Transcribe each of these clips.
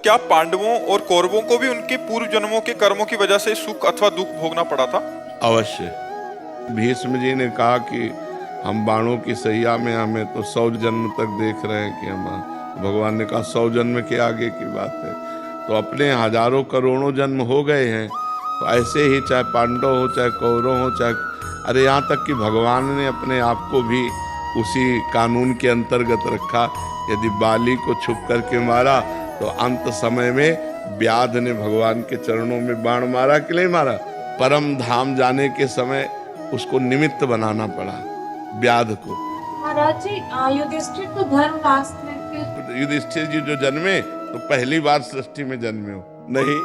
क्या पांडवों और कौरवों को भी उनके पूर्व जन्मों के कर्मों की वजह से सुख अथवा दुख भोगना पड़ा था? अवश्य। भीष्म जी ने कहा कि हम बाणों की सैया में हमें तो 100 जन्म तक देख रहे हैं कि हम, भगवान ने कहा 100 जन्म के आगे की बात है। तो अपने हजारों करोड़ों जन्म हो गए हैं, तो ऐसे ही चाहे पांडव हो चाहे कौरव हो चाहे, अरे यहाँ तक कि भगवान ने अपने आप को भी उसी कानून के अंतर्गत रखा। यदि बाली को छुप करके मारा तो अंत समय में व्याध ने भगवान के चरणों में बाण मारा कि नहीं मारा? परम धाम जाने के समय उसको निमित्त बनाना पड़ा व्याध को। महाराज जी, युधिष्ठिर तो धर्मराज थे। युधिष्ठिर जी जो जन्मे तो पहली बार सृष्टि में जन्मे हो नहीं,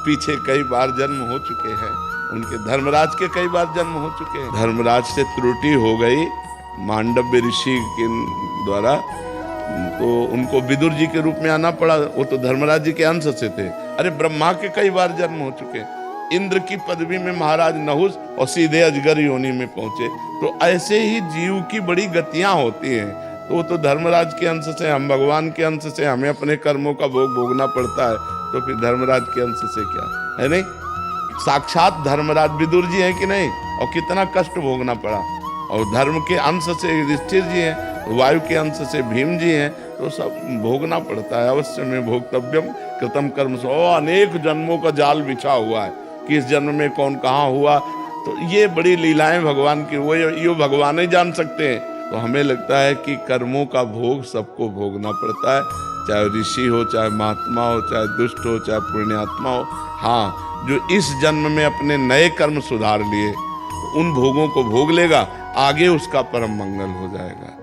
पीछे कई बार जन्म हो चुके हैं उनके। धर्मराज के कई बार जन्म हो चुके हैं। धर्मराज से त्रुटि हो गई मांडव्य ऋषि के द्वारा, तो उनको विदुर जी के रूप में आना पड़ा। वो तो धर्मराज जी के अंश से थे। अरे ब्रह्मा के कई बार जन्म हो चुके, इंद्र की पदवी में महाराज नहुस और सीधे अजगर योनि में पहुंचे। तो ऐसे ही जीव की बड़ी गतियां होती हैं। तो वो तो धर्मराज के अंश से, हम भगवान के अंश से, हमें अपने कर्मों का भोग भोगना पड़ता है। तो फिर धर्मराज के अंश से क्या है? नहीं, साक्षात धर्मराज विदुर जी हैं कि नहीं, और कितना कष्ट भोगना पड़ा। और धर्म के अंश से युधिष्ठिर जी हैं, वायु के अंश से भीम जी हैं, तो सब भोगना पड़ता है। अवश्य में भोक्तव्यम कृतम कर्म सो। अनेक जन्मों का जाल बिछा हुआ है, किस जन्म में कौन कहाँ हुआ। तो ये बड़ी लीलाएं भगवान की, वो ये भगवान ही जान सकते हैं। तो हमें लगता है कि कर्मों का भोग सबको भोगना पड़ता है, चाहे ऋषि हो, चाहे महात्मा हो, चाहे दुष्ट हो, चाहे पुण्यात्मा हो। हाँ, जो इस जन्म में अपने नए कर्म सुधार लिए उन भोगों को भोग लेगा, आगे उसका परम मंगल हो जाएगा।